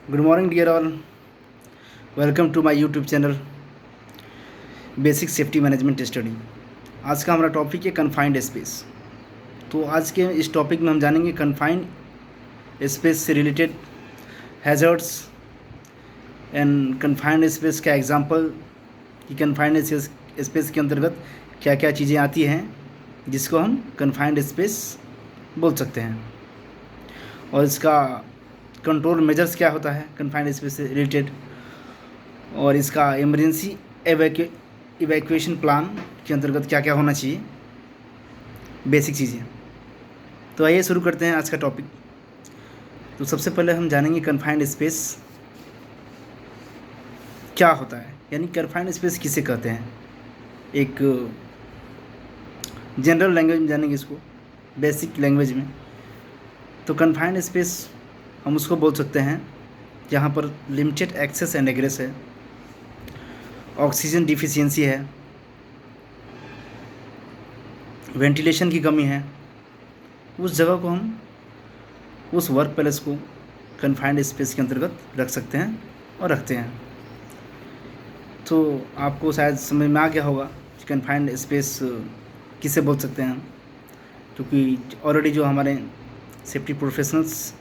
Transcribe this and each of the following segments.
Good morning dear all, welcome to my YouTube channel basic safety management study. आज का हमारा topic है confined space. तो आज के इस टॉपिक में हम जानेंगे कन्फाइंड स्पेस से related hazards and confined space का एग्जांपल कि कन्फाइंड स्पेस के अंतर्गत क्या क्या चीज़ें आती हैं जिसको हम कन्फाइंड स्पेस बोल सकते हैं, और इसका कंट्रोल मेजर्स क्या होता है कन्फाइंड स्पेस से रिलेटेड, और इसका इमरजेंसी इवैक्यूएशन प्लान के अंतर्गत क्या क्या होना चाहिए, बेसिक चीज़ें। तो आइए शुरू करते हैं आज का टॉपिक। तो सबसे पहले हम जानेंगे कन्फाइंड स्पेस क्या होता है, यानी कन्फाइंड स्पेस किसे कहते हैं। एक जनरल लैंग्वेज में जानेंगे इसको, बेसिक लैंग्वेज में। तो कन्फाइंड स्पेस हम उसको बोल सकते हैं जहाँ पर लिमिटेड एक्सेस एंड एग्रेस है, ऑक्सीजन डिफिशियंसी है, वेंटिलेशन की कमी है। उस जगह को हम, उस वर्क प्लेस को कन्फाइंड स्पेस के अंतर्गत रख सकते हैं और रखते हैं। तो आपको शायद समझ में आ गया होगा कि कन्फाइंड स्पेस किसे बोल सकते हैं, क्योंकि ऑलरेडी जो हमारे safety professionals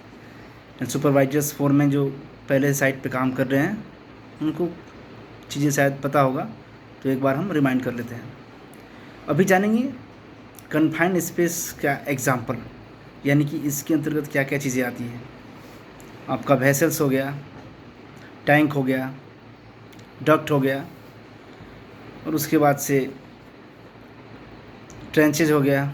and supervisors foreman जो पहले साइट पे काम कर रहे हैं उनको चीज़ें शायद पता होगा, तो एक बार हम रिमाइंड कर लेते हैं। अभी जानेंगे कन्फाइंड स्पेस का एग्जांपल, यानी कि इसके अंतर्गत क्या क्या चीज़ें आती हैं। आपका वेसल्स हो गया, टैंक हो गया, डक्ट हो गया, और उसके बाद से ट्रेंचेज हो गया,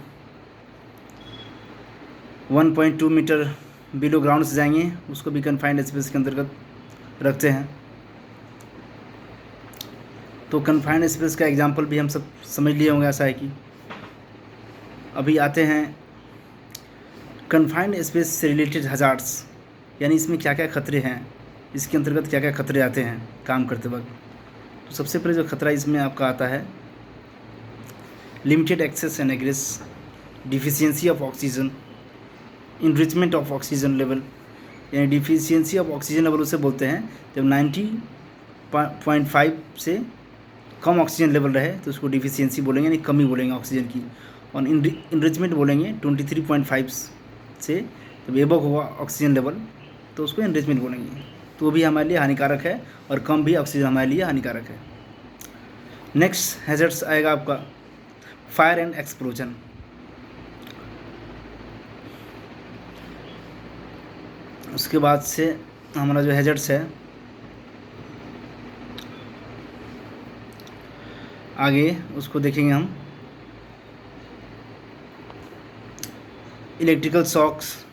1.2 मीटर बिलो ग्राउंड से जाएंगे, उसको भी कन्फाइंड स्पेस के अंतर्गत रखते हैं। तो कन्फाइंड स्पेस का एग्जांपल भी हम सब समझ लिए होंगे, ऐसा है कि अभी आते हैं कन्फाइंड स्पेस से रिलेटेड हज़ार्ड्स, यानी इसमें क्या क्या खतरे हैं, इसके अंतर्गत क्या क्या खतरे आते हैं काम करते वक्त। तो सबसे पहले जो खतरा इसमें आपका आता है limited access and egress, deficiency of oxygen, enrichment of oxygen level. यानी डिफिशियंसी ऑफ ऑक्सीजन लेवल उसे बोलते हैं जब 90.5 से कम ऑक्सीजन लेवल रहे तो उसको डिफिशियंसी बोलेंगे, यानी कमी बोलेंगे ऑक्सीजन की। और इनरिचमेंट बोलेंगे 23.5 से जब एबव होगा ऑक्सीजन लेवल तो उसको इनरिचमेंट बोलेंगे। तो वो भी हमारे लिए हानिकारक है, और कम भी ऑक्सीजन हमारे लिए हानिकारक है। नेक्स्ट हैज़र्ड्स आएगा आपका फायर एंड एक्सप्लोजन। उसके बाद से हमारा जो हैज़र्ड्स है आगे उसको देखेंगे हम। इलेक्ट्रिकल शॉक्स,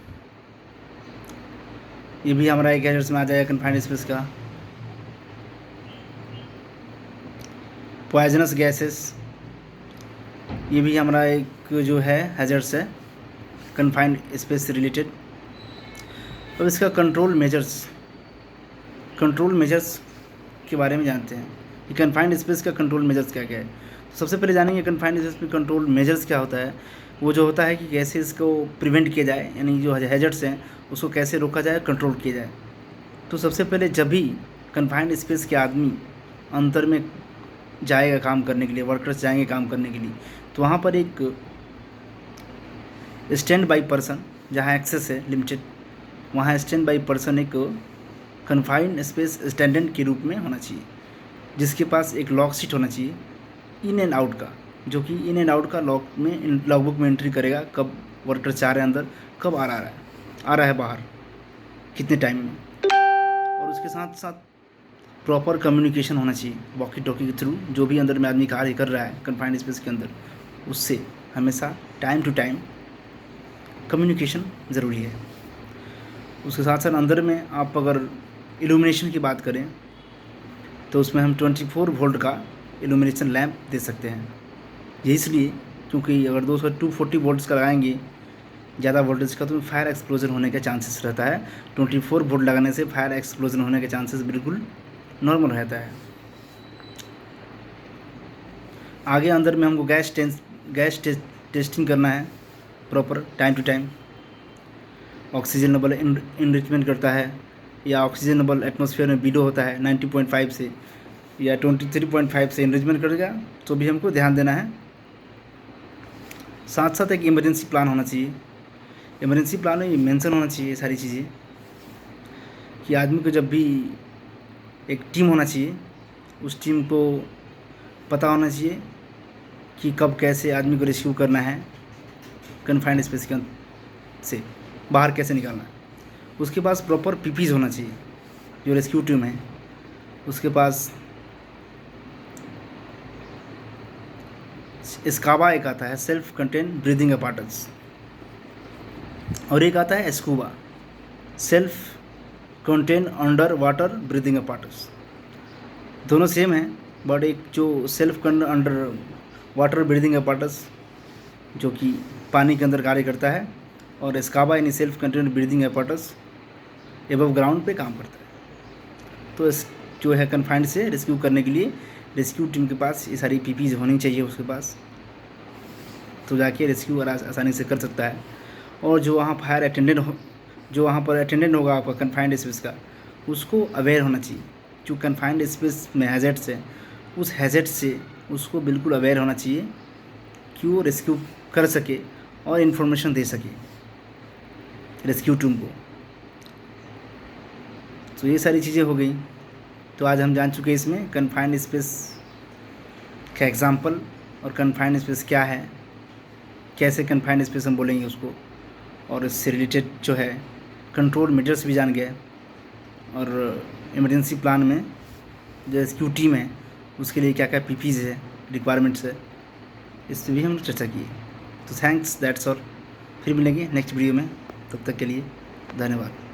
ये भी हमारा एक हैज़र्ड्स में आ जाएगा कन्फाइंड स्पेस का। पॉइजनस गैसेस, ये भी हमारा एक जो है हैज़र्ड्स है कन्फाइंड स्पेस से रिलेटेड। अब इसका कंट्रोल मेजर्स के बारे में जानते हैं कि कन्फाइंड स्पेस का कंट्रोल मेजर्स क्या क्या है। तो सबसे पहले जानेंगे कन्फाइंड स्पेस में कंट्रोल मेजर्स क्या होता है। वो जो होता है कि कैसे इसको प्रिवेंट किया जाए, यानी जो हैज़र्ड्स हैं उसको कैसे रोका जाए, कंट्रोल किया जाए। तो सबसे पहले जब भी कन्फाइंड स्पेस के आदमी अंतर में जाएगा काम करने के लिए, वर्कर्स जाएंगे काम करने के लिए, तो वहाँ पर एक स्टैंड बाई पर्सन, जहाँ एक्सेस है लिमिटेड, वहाँ स्टैंड बाई पर्सन एक कन्फाइंड स्पेस अटेंडेंट के रूप में होना चाहिए, जिसके पास एक लॉग शीट होना चाहिए इन एंड आउट का, जो कि इन एंड आउट का लॉगबुक में एंट्री करेगा, कब वर्कर जा रहे हैं अंदर, कब आ रहा है बाहर, कितने टाइम में। और उसके साथ साथ प्रॉपर कम्युनिकेशन होना चाहिए वॉकी टॉकी के थ्रू, जो भी अंदर में आदमी कार्य कर रहा है कन्फाइंड स्पेस के अंदर, उससे हमेशा टाइम टू टाइम कम्युनिकेशन ज़रूरी है। उसके साथ साथ अंदर में आप अगर इल्यूमिनेशन की बात करें तो उसमें हम 24 वोल्ट का इल्यूमिनेशन लैंप दे सकते हैं। ये इसलिए क्योंकि अगर 240 वोल्ट्स का लगाएंगे ज़्यादा वोल्टेज का, तो फायर एक्सप्लोजन होने का चांसेस रहता है। 24 वोल्ट लगाने से फायर एक्सप्लोजन होने के चांसेस बिल्कुल नॉर्मल रहता है। आगे अंदर में हमको गैस टेस्टिंग करना है proper time to time. Oxygen level enrichment करता है, या ऑक्सीजनेबल एटमॉस्फेयर में बिलो होता है 90.5 से या 23.5 से एनरिचमेंट करेगा, तो भी हमको ध्यान देना है। साथ साथ एक इमरजेंसी प्लान होना चाहिए। इमरजेंसी प्लान में मेंशन होना चाहिए सारी चीज़ें कि आदमी को जब भी एक टीम होना चाहिए, उस टीम को पता होना चाहिए कि कब कैसे आदमी को रेस्क्यू करना है, कन्फाइंड स्पेस से बाहर कैसे निकालना है। उसके पास प्रॉपर पीपीज होना चाहिए जो रेस्क्यू टीम है, उसके पास स्काबा एक आता है, सेल्फ कंटेन ब्रीदिंग अपार्टस, और एक आता है scuba, self contain under water breathing apparatus. दोनों सेम है, बट एक जो self under water breathing apparatus जो कि पानी के अंदर कार्य करता है, और स्काबा यानी self contain breathing apparatus above ground पे काम करता है। तो जो है कन्फाइंड से रेस्क्यू करने के लिए रेस्क्यू टीम के पास ये सारी पीपीज होनी चाहिए उसके पास, तो जाके रेस्क्यू आसानी से कर सकता है। और जो वहाँ फायर अटेंडेंट हो, जो वहाँ पर अटेंडेंट होगा आपका कन्फाइंड स्पेस का, उसको अवेयर होना चाहिए। जो कन्फाइंड स्पेस में हैज़र्ड्स है, उस हैज़र्ड से उसको बिल्कुल अवेयर होना चाहिए कि वो रेस्क्यू कर सके और इन्फॉर्मेशन दे सके रेस्क्यू टीम को। तो ये सारी चीज़ें हो गई। तो आज हम जान चुके हैं इसमें कन्फाइंड स्पेस का एग्जाम्पल और कन्फाइंड स्पेस क्या है, कैसे कन्फाइंड स्पेस हम बोलेंगे उसको, और इससे रिलेटेड जो है कंट्रोल मेजर्स भी जान गए, और इमरजेंसी प्लान में जो रेस्क्यू टीम है उसके लिए क्या क्या पीपीज है, रिक्वायरमेंट्स है, इस पर भी हम चर्चा की। तो थैंक्स, दैट्स ऑल। फिर मिलेंगे नेक्स्ट वीडियो में, तब तक के लिए धन्यवाद।